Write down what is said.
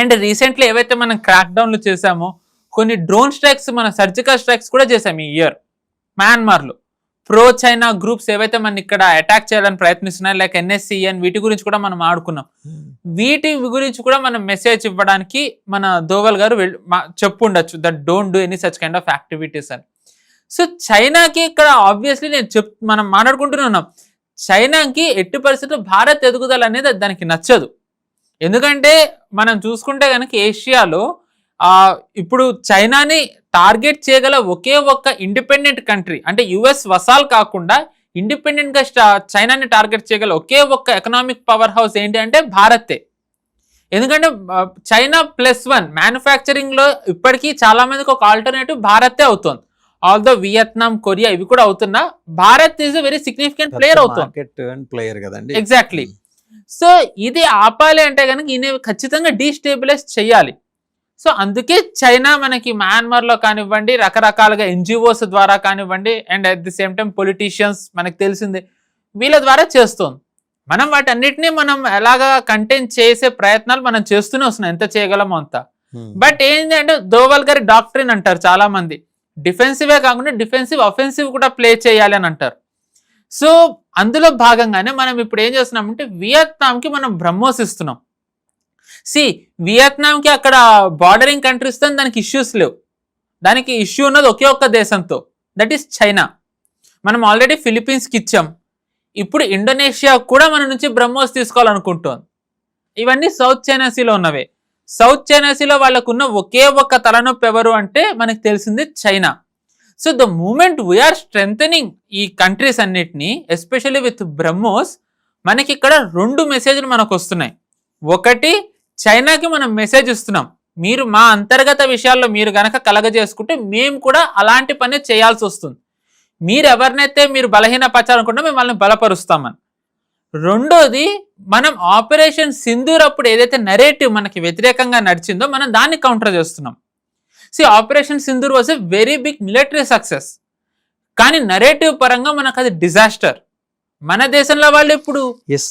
And recently ఏవైతే మనం crack డౌన్లు చేసామో కొన్ని డ్రోన్ స్ట్రైక్స్, మన సర్జికల్ స్ట్రైక్స్ కూడా చేసాం ఈ ఇయర్ మయన్మార్లో. ప్రో చైనా గ్రూప్స్ ఏవైతే మన ఇక్కడ అటాక్ చేయాలని ప్రయత్నిస్తున్నాయి, లైక్ ఎన్ఎస్సిఎన్, వీటి గురించి కూడా మనం ఆడుకున్నాం. వీటి గురించి కూడా మనం మెసేజ్ ఇవ్వడానికి మన దోవల్ గారు చెప్పు ఉండొచ్చు, that don't do any such kind of activities అని. సో చైనాకి ఇక్కడ ఆబ్వియస్లీ మనం మాట్లాడుకుంటూనే చైనాకి ఎట్టి పరిస్థితుల్లో భారత్ ఎదుగుదల అనేది దానికి నచ్చదు. ఎందుకంటే మనం చూసుకుంటే కనుక ఏషియాలో ఇప్పుడు చైనాని టార్గెట్ చేయగల ఒకే ఒక్క ఇండిపెండెంట్ కంట్రీ, అంటే యుఎస్ వసాల్ కాకుండా ఇండిపెండెంట్ గా చైనాని టార్గెట్ చేయగల ఒకే ఒక్క ఎకనామిక్ పవర్ హౌస్ ఏంటి అంటే భారతే. ఎందుకంటే చైనా +1 మ్యానుఫ్యాక్చరింగ్ లో ఇప్పటికీ చాలా మందికి ఒక ఆల్టర్నేటివ్ భారతే అవుతుంది. ఆల్దో వియత్నాం, కొరియా ఇవి కూడా అవుతున్నా, Bharat is very significant player అవుతుంది. ఎగ్జాక్ట్లీ. సో ఇది ఆపాలి అంటే కనుక ఈయన ఖచ్చితంగా డీస్టేబిలైజ్ చేయాలి. సో అందుకే చైనా మనకి మయన్మార్లో కానివ్వండి, రకరకాలుగా ఎన్జిఓస్ ద్వారా కానివ్వండి, and at the same time politicians మనకు తెలిసిందే వీళ్ళ ద్వారా చేస్తుంది. మనం వాటన్నిటినీ మనం ఎలాగా కంటైన్ చేసే ప్రయత్నాలు మనం చేస్తూనే వస్తున్నాం, ఎంత చేయగలమో అంత. బట్ ఏంటి అంటే దోవల్ గారి డాక్ట్రిన్ అంటారు చాలా మంది, డిఫెన్సివే కాకుండా డిఫెన్సివ్ అఫెన్సివ్ కూడా ప్లే చేయాలి అని అంటారు. సో అందులో భాగంగానే మనం ఇప్పుడు ఏం చేస్తున్నామంటే వియత్నాంకి మనం బ్రహ్మోస్ ఇస్తున్నాం. వియత్నాంకి అక్కడ బార్డరింగ్ కంట్రీస్తో దానికి ఇష్యూస్ లేవు, దానికి ఇష్యూ ఉన్నది ఒకే ఒక్క దేశంతో, దట్ ఈస్ చైనా. మనం ఆల్రెడీ ఫిలిప్పీన్స్కి ఇచ్చాం, ఇప్పుడు ఇండోనేషియా కూడా మన నుంచి బ్రహ్మోస్ తీసుకోవాలనుకుంటోంది. ఇవన్నీ సౌత్ చైనా సీలో ఉన్నవే. సౌత్ చైనా సీలో వాళ్ళకున్న ఒకే ఒక్క తలనొప్పి ఎవరు అంటే మనకు తెలిసింది China. So the moment we are strengthening ఈ కంట్రీస్ అన్నిటినీ, ఎస్పెషల్లీ విత్ బ్రహ్మోస్, మనకి ఇక్కడ 2 మెసేజ్లు మనకు వస్తున్నాయి. ఒకటి, చైనాకి మనం మెసేజ్ ఇస్తున్నాం, మీరు మా అంతర్గత విషయాల్లో మీరు గనక కలగజేసుకుంటే మేము కూడా అలాంటి పని చేయాల్సి వస్తుంది. మీరు ఎవరినైతే మీరు బలహీనపరచాలనుకుంటే మిమ్మల్ని బలపరుస్తామని. రెండోది, మనం ఆపరేషన్ సింధూర్ అప్పుడు ఏదైతే నెరేటివ్ మనకి వ్యతిరేకంగా నడిచిందో మనం దాన్ని కౌంటర్ చేస్తున్నాం. Operation Sindoor was a very big military success, కానీ నెరేటివ్ పరంగా మనకు అది డిజాస్టర్. మన దేశంలో వాళ్ళు ఇప్పుడు